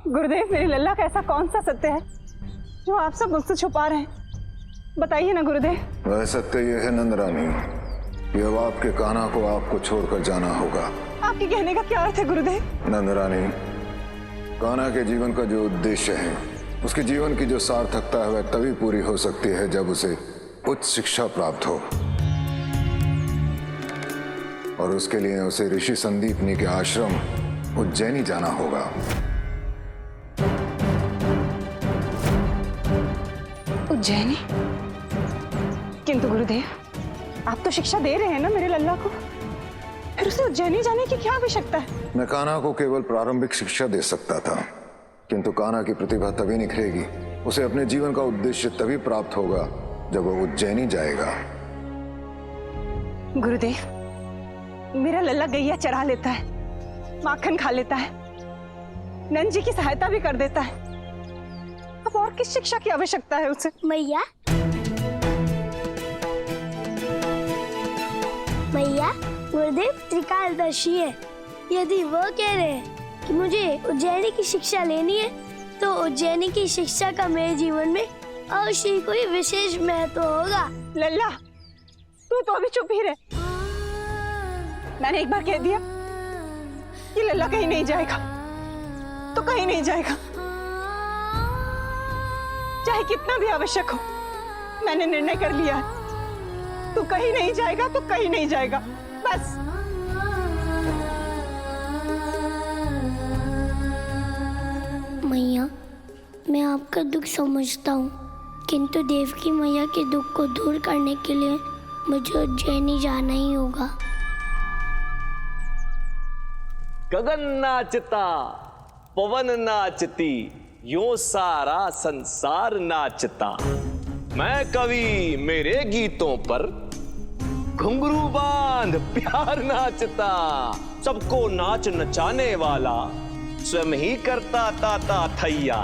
गुरुदेव, मेरी लल्ला का ऐसा कौन सा सत्य है जो आप सब मुझसे छुपा रहे हैं? बताइए ना गुरुदेव। वह सत्य ये है नंद रानी कि अब आपके कान्हा को आपको छोड़कर जाना होगा। आपके कहने का क्या अर्थ है गुरुदेव? नंद रानी, कान्हा के जीवन का जो उद्देश्य है, उसके जीवन की जो सार्थकता है, वह तभी पूरी हो सकती है जब उसे उच्च शिक्षा प्राप्त हो, और उसके लिए उसे ऋषि संदीपनी के आश्रम उज्जैनी जाना होगा। उज्जैनी? किंतु गुरुदेव, आप तो शिक्षा दे रहे हैं ना मेरे लल्ला को, फिर उसे उज्जैनी जाने की क्या आवश्यकता है? मैं कान्हा को केवल प्रारंभिक शिक्षा दे सकता था, किंतु कान्हा की प्रतिभा तभी निखरेगी, उसे अपने जीवन का उद्देश्य तभी प्राप्त होगा जब वो उज्जैनी जाएगा। गुरुदेव, मेरा लल्ला गैया चरा लेता है, माखन खा लेता है, नंद जी की सहायता भी कर देता है, अब और किस शिक्षा की आवश्यकता है उसे? मैया, मैया, गुरुदेव त्रिकालदर्शी है। यदि वो कह रहे हैं कि मुझे उज्जैनी की शिक्षा लेनी है, तो उज्जैनी की शिक्षा का मेरे जीवन में अवश्य ही कोई विशेष महत्व होगा। लल्ला, तू तो अभी चुप ही रहे। मैंने एक बार कह दिया कि लल्ला कहीं नहीं जाएगा, तो कहीं नहीं जाएगा, चाहे कितना भी आवश्यक हो। मैंने निर्णय कर लिया है, तू कहीं नहीं जाएगा तो कहीं नहीं जाएगा, बस। मैया, मैं आपका दुख समझता हूँ, किंतु देवकी मैया के दुख को दूर करने के लिए मुझे उज्जैनी जाना ही होगा। गगन नाचता, पवन नाचती, यूं सारा संसार नाचता। मैं कवि, मेरे गीतों पर घुंघरू बांध प्यार नाचता। सबको नाच नचाने वाला स्वयं ही करता ताता थैया,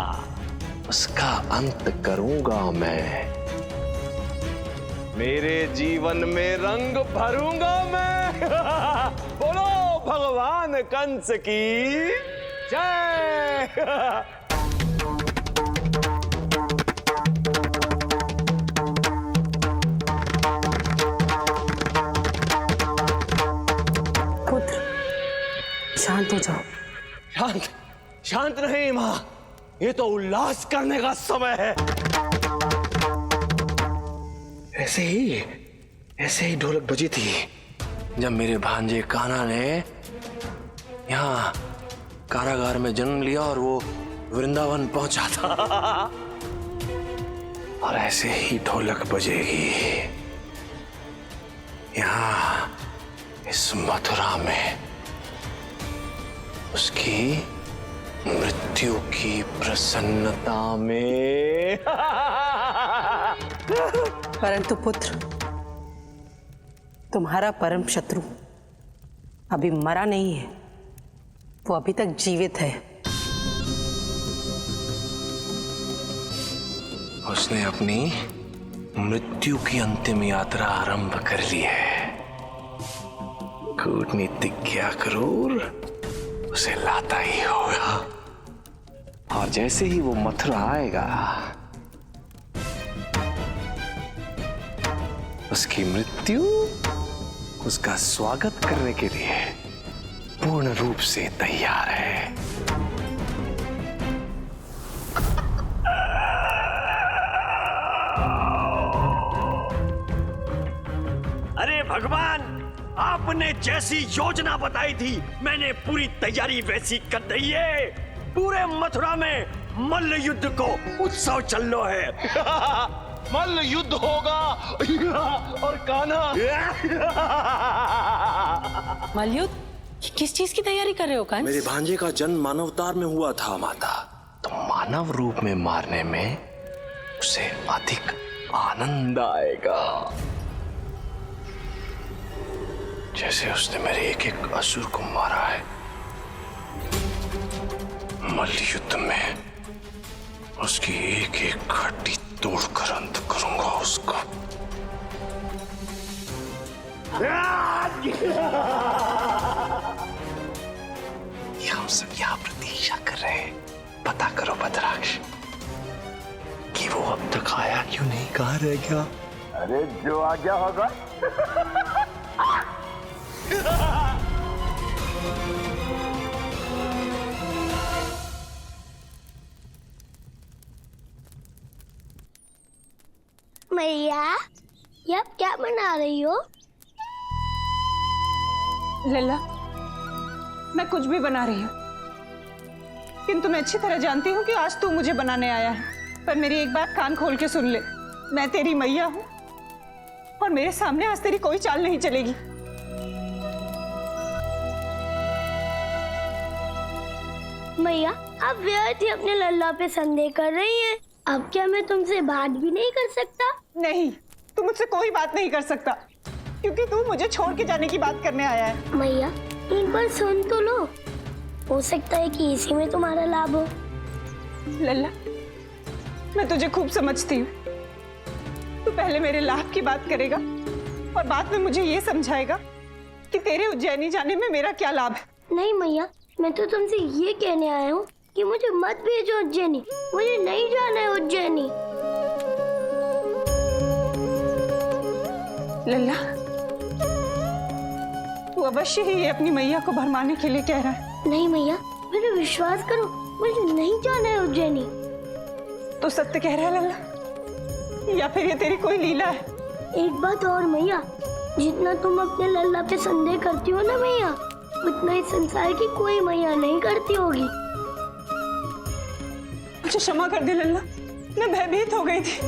उसका अंत करूंगा मैं। मेरे जीवन में रंग भरूंगा मैं। बोलो भगवान कंस की जय। पुत्र, शांत हो जाओ। शांत शांत नहीं मां, ये तो उल्लास करने का समय है। ऐसे ही ढोलक बजी थी जब मेरे भांजे कान्हा ने यहाँ कारागार में जन्म लिया और वो वृंदावन पहुंचा था। और ऐसे ही ढोलक बजेगी यहाँ इस मथुरा में उसकी मृत्यु की प्रसन्नता में। परंतु पुत्र, तुम्हारा परम शत्रु अभी मरा नहीं है, वो अभी तक जीवित है। उसने अपनी मृत्यु की अंतिम यात्रा आरंभ कर ली है। कूटनीतिज्ञ क्रूर उसे लाता ही होगा, और जैसे ही वो मथुरा आएगा, उसकी मृत्यु उसका स्वागत करने के लिए पूर्ण रूप से तैयार है। अरे भगवान, आपने जैसी योजना बताई थी, मैंने पूरी तैयारी वैसी कर दी है। पूरे मथुरा में मल्ल युद्ध को उत्सव चल लो है। मल्ल युद्ध होगा और कान्हा। मलयुद्ध? किस चीज की तैयारी कर रहे हो कंस? मेरे भांजे का जन्म मानवतार में हुआ था माता, तो मानव रूप में मारने में उसे अधिक आनंद आएगा। जैसे उसने मेरे एक एक असुर को मारा है, मल्ल युद्ध में उसकी एक एक हड्डी तोड़कर अंत करूंगा उसको। हम सब यहाँ प्रतीक्षा कर रहे हैं, पता कहाँ रह गया? अरे जो आ गया होगा। मैया, ये आप क्या बना रही हो? लल्ला, मैं कुछ भी बना रही हूँ, किंतु मैं अच्छी तरह जानती हूँ कि आज तू मुझे बनाने आया है। पर मेरी एक बात कान खोल के सुन ले, मैं तेरी मैया हूँ और मेरे सामने आज तेरी कोई चाल नहीं चलेगी। मैया, आप व्यर्थ ही अपने लल्ला पे संदेह कर रही हैं। अब क्या मैं तुमसे बात भी नहीं कर सकता? नहीं, तू मुझसे कोई बात नहीं कर सकता, क्योंकि तू मुझे छोड़ के जाने की बात करने आया है। मैया, एक बार सुन तो लो, हो सकता है कि इसी में तुम्हारा लाभ हो। लल्ला, मैं तुझे खूब समझती हूँ। तू पहले मेरे लाभ की बात करेगा और बाद में मुझे ये समझाएगा कि तेरे उज्जैनी जाने में मेरा क्या लाभ है। नहीं मैया, मैं तो तुमसे ये कहने आया हूँ कि मुझे मत भेजो उज्जैनी, मुझे नहीं जाना है उज्जैनी। लल्ला, तू अवश्य ही ये अपनी मैया को भरमाने के लिए कह रहा है। नहीं मैया, मेरे विश्वास करो, मुझे नहीं जाना है उज्जैनी। तो सत्य कह रहा है लल्ला, या फिर ये तेरी कोई लीला है? एक बात और मैया, जितना तुम अपने लल्ला पे संदेह करती हो ना मैया, उतना इस संसार की कोई मैया नहीं करती होगी। मुझे क्षमा कर दे लल्ला, मैं भयभीत हो गई थी।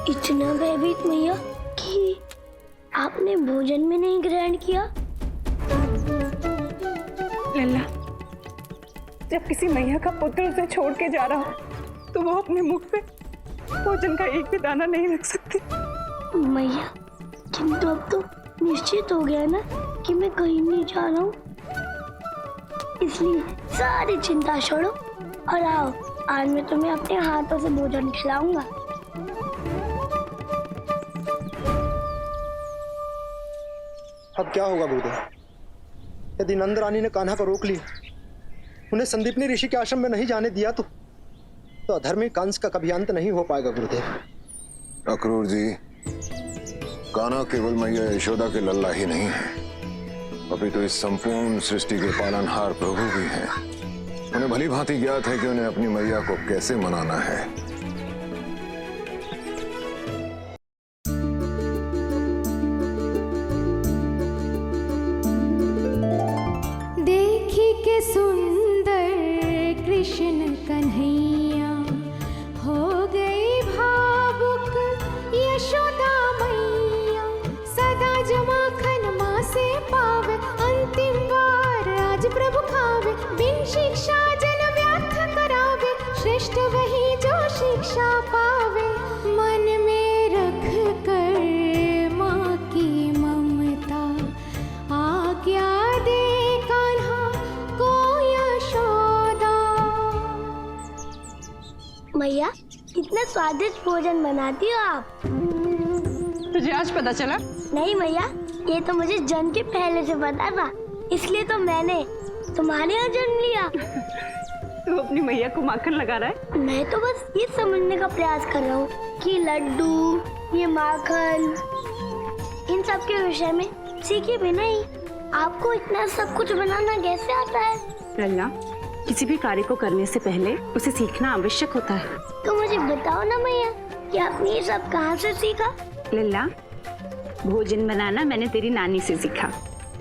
इतना भयभीत मैया कि आपने भोजन में नहीं ग्रहण किया। लल्ला, जब किसी मैया का पुत्र उसे छोड़ के जा रहा हो तो वो अपने मुख पे भोजन का एक भी दाना नहीं रख सकती। मैया, किंतु अब तो निश्चित हो गया ना कि मैं कहीं नहीं जा रहा हूँ, इसलिए सारी चिंता छोड़ो और आओ, आज मैं तुम्हें अपने हाथों से भोजन खिलाऊंगा। अब क्या होगा गुरुदेव? यदि नंद रानी ने कान्हा को रोक लिया, उन्हें संदीपनी ऋषि के आश्रम में नहीं जाने दिया तो अधर्मी कंस का कभी अंत नहीं हो पाएगा गुरुदेव। अक्रूर जी, कान्हा केवल मैया यशोदा के लल्ला ही नहीं है, अभी तो इस संपूर्ण सृष्टि के पालनहार प्रभु भी हैं। उन्हें भली भांति ज्ञात है कि उन्हें अपनी मैया को कैसे मनाना है। देखी के सुंदर कृष्ण कन्हैया, हो गई भावुक यशोदा मैया। सदा जमाखन माँ से पावे, अंतिम बार आज प्रभु खावे। बिन शिक्षा जन व्यर्थ करावे, श्रेष्ठ वही जो शिक्षा पावे। मन में रख कर माँ की ममता, आज्ञा दे कान्हा को यशोदा। मैया, कितना स्वादिष्ट भोजन बनाती हो आप। तुझे आज पता चला? नहीं मैया, ये तो मुझे जन्म के पहले से पता था, इसलिए तो मैंने तुम्हारे यहाँ जन्म लिया। तू अपनी मैया को माखन लगा रहा है? मैं तो बस ये समझने का प्रयास कर रहा हूँ कि लड्डू, ये माखन, इन सब के विषय में सीखे बिना ही आपको इतना सब कुछ बनाना कैसे आता है? लल्ला, किसी भी कार्य को करने से पहले उसे सीखना आवश्यक होता है। तो मुझे बताओ ना मैया कि आपने ये सब कहाँ से सीखा? लल्ला, भोजन बनाना मैंने तेरी नानी से सीखा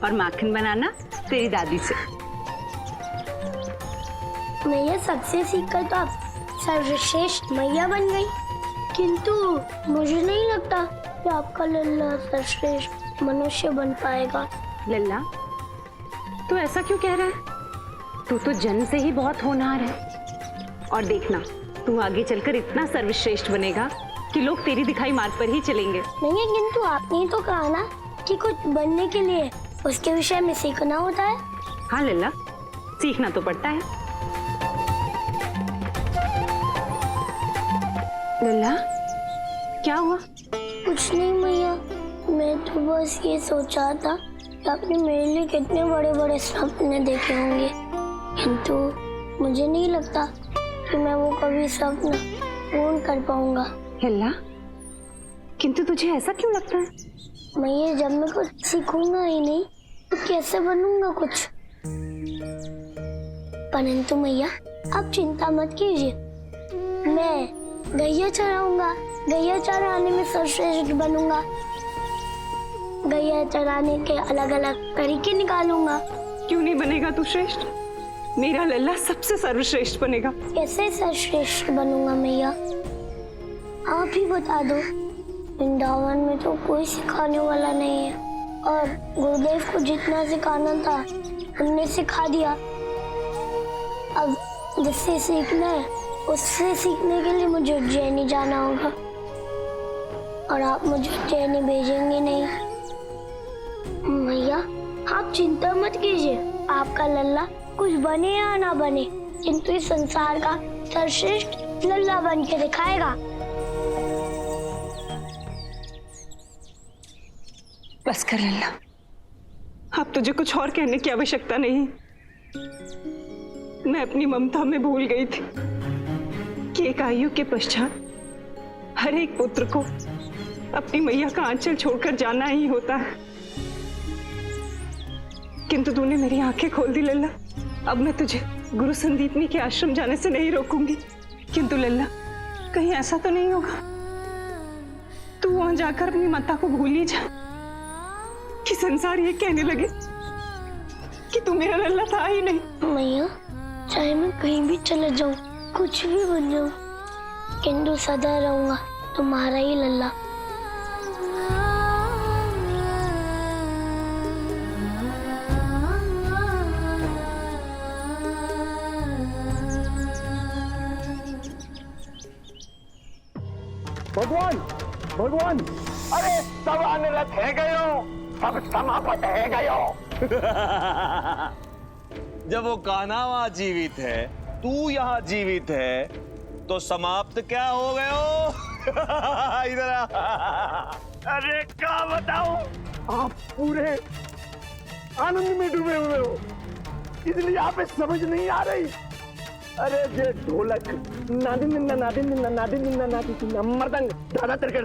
और माखन बनाना तेरी दादी से। मैया, सबसे सीखकर तो आप सर्वश्रेष्ठ मैया बन गई, किंतु मुझे नहीं लगता कि आपका लल्ला सर्वश्रेष्ठ मनुष्य बन पाएगा। लल्ला, तू ऐसा क्यों कह रहा है? तू तो जन्म से ही बहुत होनहार है, और देखना तू आगे चलकर इतना सर्वश्रेष्ठ बनेगा कि लोग तेरी दिखाई मार्ग पर ही चलेंगे। नहीं, किंतु आपने ही तो कहा ना कि कुछ बनने के लिए उसके विषय में सीखना होता है। हाँ लल्ला, सीखना तो पड़ता है। लल्ला, क्या हुआ? कुछ नहीं मैया, मैं तो बस ये सोचा था कि आपने मेरे लिए कितने बड़े बड़े सपने देखे होंगे, किंतु मुझे नहीं लगता कि मैं वो कभी सपना पूर्ण कर पाऊंगा। लल्ला, किंतु तुझे ऐसा क्यों लगता है? मैया, जब मैं कुछ सीखूंगा ही नहीं तो कैसे बनूंगा कुछ? परंतु मैया, आप चिंता मत कीजिए, मैं गैया चराऊंगा, गैया चराने में सर्वश्रेष्ठ बनूंगा। गैया चराने के अलग अलग तरीके निकालूंगा। क्यों नहीं बनेगा तू श्रेष्ठ? मेरा लल्ला सबसे सर्वश्रेष्ठ बनेगा। कैसे सर्वश्रेष्ठ बनूंगा मैया? आप ही बता दो। वृंदावन में तो कोई सिखाने वाला नहीं है, और गुरुदेव को जितना सिखाना था हमने सिखा दिया। अब जिससे सीखना है उससे सीखने के लिए मुझे उज्जैनी जाना होगा, और आप मुझे उज्जैनी भेजेंगे नहीं। मैया, आप चिंता मत कीजिए, आपका लल्ला कुछ बने या ना बने, किंतु इस संसार का सर्वश्रेष्ठ लल्ला बन के दिखाएगा। बस कर लल्ला, अब तुझे कुछ और कहने की आवश्यकता नहीं। मैं अपनी ममता में भूल गई थी कि एक आयु के पश्चात हर एक पुत्र को अपनी मैया का आंचल छोड़कर जाना ही होता है। किंतु तूने मेरी आंखें खोल दी लल्ला। अब मैं तुझे गुरु संदीपनी के आश्रम जाने से नहीं रोकूंगी। किंतु लल्ला, कहीं ऐसा तो नहीं होगा तू वहां जाकर अपनी माता को भूल ही जा, कि संसार ये कहने लगे कि तू मेरा लल्ला था ही नहीं। मैया, चाहे मैं कहीं भी चले जाऊं, कुछ भी बन जाऊं, किंतु सदा रहूंगा तुम्हारा ही लल्ला। भगवान, भगवान, अरे सब अनरत है गयो, सब समाप्त है गयो। जब वो कान्हा वहां जीवित है, तू यहाँ जीवित है, तो समाप्त क्या हो गए हो? इधर आ। अरे क्या बताऊं, आप पूरे आनंद में डूबे हुए हो, इसलिए आप समझ नहीं आ रही। अरे ये ढोलक नादिन मृदंग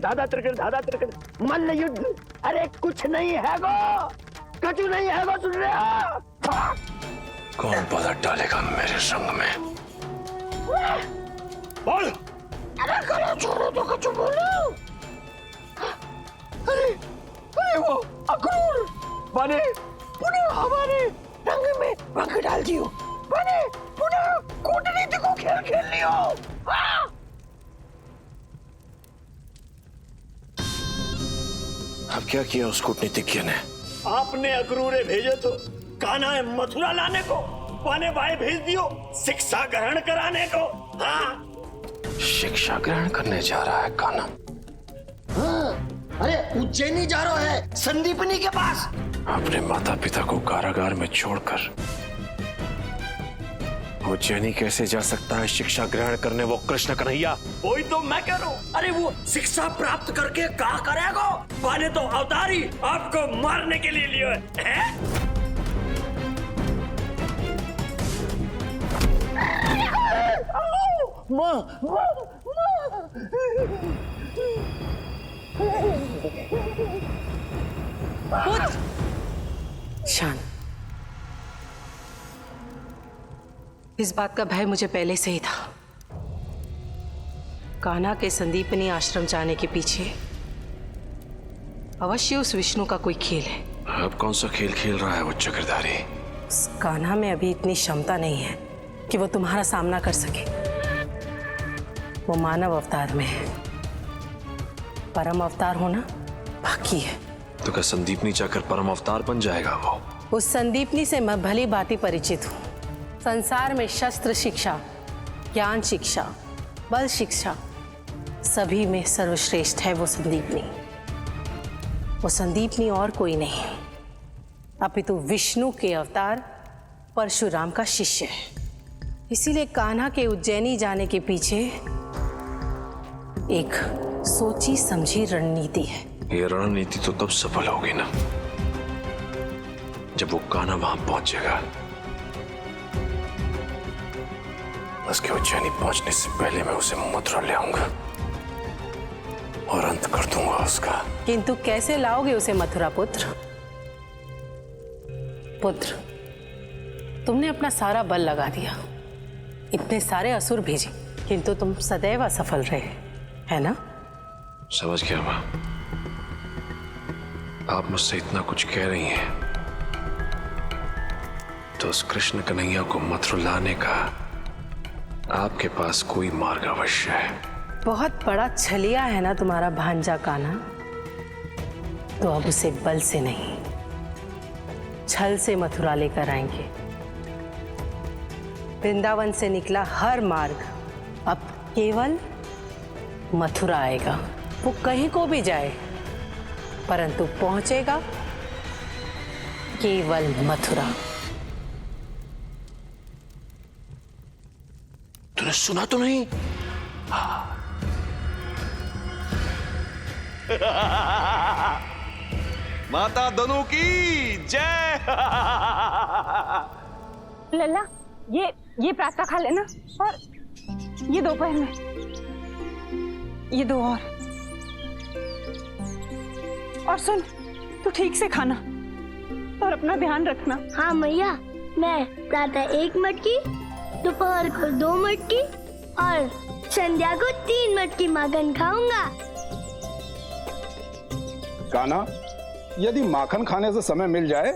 धाधा तिरकड़ मल्ल युद्ध, अरे कुछ नहीं है गो, कछु नहीं है गो, सुन रहे हो? कौन पलट डालेगा मेरे संग में? बोल। अरे करो, छोड़ो तो कछु बोलो। अरे वो अक्रूर बने पुनः हमारे रंग में रंग डाल दियो, बने पुनः कूटनीति को खेल खेल लियो। अब क्या किया उस कूटनीतिज्ञ ने? आपने अक्रूरे भेजे तो कान्हा मथुरा लाने को, पाने बाएं भेज दियो शिक्षा ग्रहण कराने को। हाँ, शिक्षा ग्रहण करने जा रहा है कान्हा? हाँ, अरे उज्जैनी जा रहा है संदीपनी के पास। अपने माता पिता को कारागार में छोड़कर उज्जैनी कैसे जा सकता है शिक्षा ग्रहण करने वो कृष्ण कन्हैया? वही तो मैं कह रहा हूँ। अरे वो शिक्षा प्राप्त करके क्या करेगा? पाने तो अवतारी आपको मारने के लिए लियो है? शांत। इस बात का भय मुझे पहले से ही था। कान्हा के संदीपनी आश्रम जाने के पीछे अवश्य उस विष्णु का कोई खेल है। अब कौन सा खेल खेल रहा है वो चक्रधारी? उस कान्हा में अभी इतनी क्षमता नहीं है कि वो तुम्हारा सामना कर सके। वो मानव अवतार में है, परम अवतार होना बाकी है। तो क्या संदीपनी जाकर परम अवतार बन जाएगा वो? उस संदीपनी से मैं भली भांति परिचित हूँ। संसार में शस्त्र शिक्षा, ज्ञान शिक्षा, बल शिक्षा, सभी में सर्वश्रेष्ठ है वो संदीपनी। वो संदीपनी और कोई नहीं, अपितु विष्णु के अवतार परशुराम का शिष्य है। इसीलिए कान्हा के उज्जैनी जाने के पीछे एक सोची समझी रणनीति है। ये रणनीति तो तब सफल होगी ना जब वो कान्हा वहां पहुंचेगा। उसके उज्जैनी पहुंचने से पहले मैं उसे मथुरा ले आऊंगा और अंत कर दूंगा उसका। किंतु कैसे लाओगे उसे मथुरा पुत्र? पुत्र, तुमने अपना सारा बल लगा दिया, इतने सारे असुर भेजे, किंतु तुम सदैव असफल रहे, है ना? समझ गया मां। आप मुझसे इतना कुछ कह रही हैं तो उस कृष्ण कन्हैया को मथुरा लाने का आपके पास कोई मार्ग अवश्य है। बहुत बड़ा छलिया है ना तुम्हारा भांजा कान्हा, तो अब उसे बल से नहीं छल से मथुरा लेकर आएंगे। वृंदावन से निकला हर मार्ग अब केवल मथुरा आएगा। वो कहीं को भी जाए परंतु पहुंचेगा केवल मथुरा। तूने सुना तो नहीं? माता धनु की जय। लल्ला, ये प्रातः खा लेना, और ये दोपहर में, ये दो और सुन, तू ठीक से खाना और अपना ध्यान रखना। हाँ मैया, मैं प्रातः 1 मटकी, दोपहर को 2 मटकी और संध्या को 3 मटकी माखन खाऊंगा। कान्हा, यदि माखन खाने से समय मिल जाए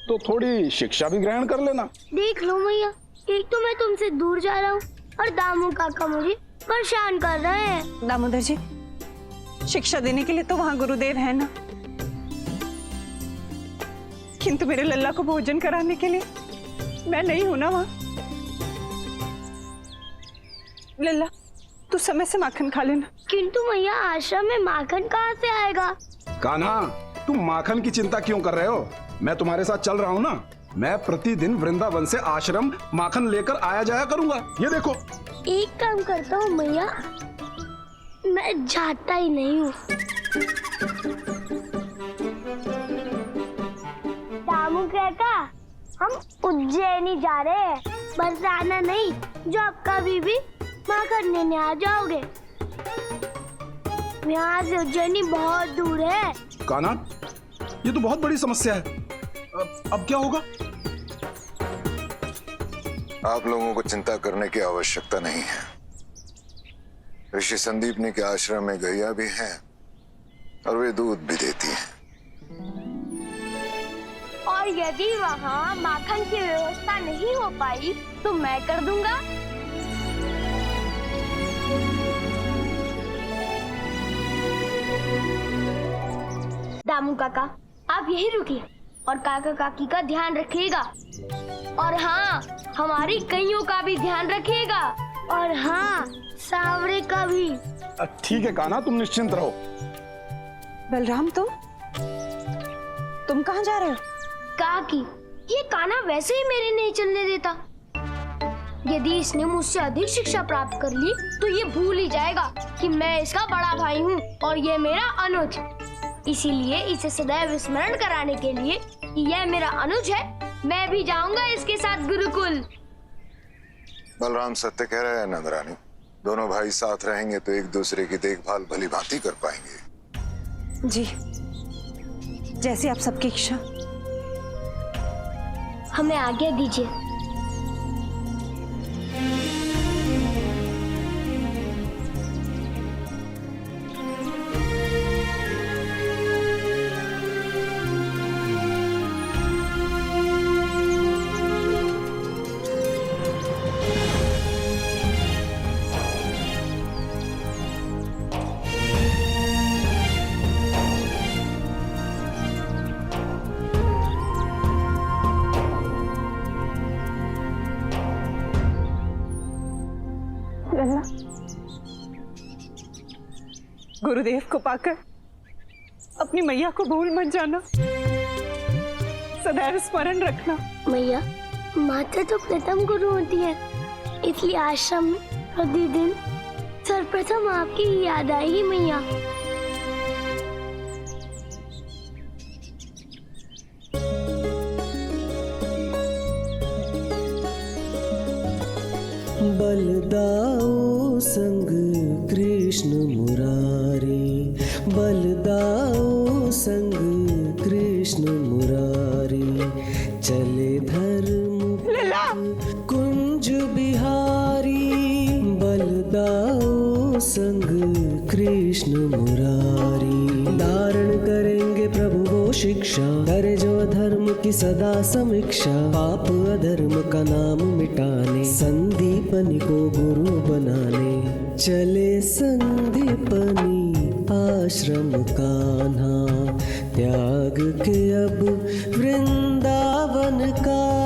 तो थोड़ी शिक्षा भी ग्रहण कर लेना। देख लो मैया, एक तो मैं तुमसे दूर जा रहा हूँ और दामू काका मुझे परेशान कर रहे हैं। दामोदर जी, शिक्षा देने के लिए तो वहाँ गुरुदेव है ना, किंतु मेरे लल्ला को भोजन कराने के लिए मैं नहीं हूं ना वहाँ। लल्ला, तू समय से माखन खा लेना। किंतु मैया, आश्रम में माखन कहाँ से आएगा? कान्हा, तुम माखन की चिंता क्यों कर रहे हो? मैं तुम्हारे साथ चल रहा हूँ ना। मैं प्रतिदिन वृंदावन से आश्रम माखन लेकर आया जाया करूंगा। ये देखो। एक काम करता हूँ मैया, मैं जाता ही नहीं हूँ। दामू काका, हम उज्जैनी जा रहे हैं, बस आना नहीं, जो आप कभी भी माखन लेने आ जाओगे। यहाँ से उज्जैनी बहुत दूर है। कान्हा, ये तो बहुत बड़ी समस्या है। अब क्या होगा? आप लोगों को चिंता करने की आवश्यकता नहीं है। ऋषि संदीपनी के आश्रम में गैया भी हैं और वे दूध भी देती हैं। और यदि वहाँ माखन की व्यवस्था नहीं हो पाई तो मैं कर दूंगा। दामू काका, आप यही रुकिए और काका काकी का ध्यान रखिएगा, और हाँ, हमारी कईयों का भी ध्यान रखिएगा, और हाँ, सांवरे का भी। ठीक है कान्हा, तुम निश्चिंत रहो। बलराम, तुम कहाँ जा रहे हो? काकी, ये कान्हा वैसे ही मेरे नहीं चलने देता। यदि इसने मुझसे अधिक शिक्षा प्राप्त कर ली तो ये भूल ही जाएगा कि मैं इसका बड़ा भाई हूँ और ये मेरा अनुज। इसीलिए इसे सदैव स्मरण कराने के लिए कि यह मेरा अनुज है, मैं भी जाऊंगा इसके साथ गुरुकुल। बलराम सत्य कह रहे हैं नंदरानी। दोनों भाई साथ रहेंगे तो एक दूसरे की देखभाल भली भांति कर पाएंगे। जी, जैसी आप सबकी इच्छा। हमें आज्ञा दीजिए। लल्ला, गुरुदेव को पाकर अपनी मैया को भूल मत जाना, सदैव स्मरण रखना। मैया, माता तो प्रथम गुरु होती है, इसलिए आश्रम में प्रतिदिन सर्वप्रथम आपकी ही याद आएगी मैया। बलदाओ संग कृष्ण मुरारी, बलदाओ संग कृष्ण मुरारी, चले धर्म कुंज बिहारी, बलदाओ संग कृष्ण मुरारी। धारण करेंगे प्रभु वो शिक्षा, करे जो अधर्म की सदा समीक्षा, पाप अधर्म का नाम मिटाने, संदीपनी को गुरु बनाने, चले संदीपनी आश्रम कान्हा, त्याग के अब वृंदावन का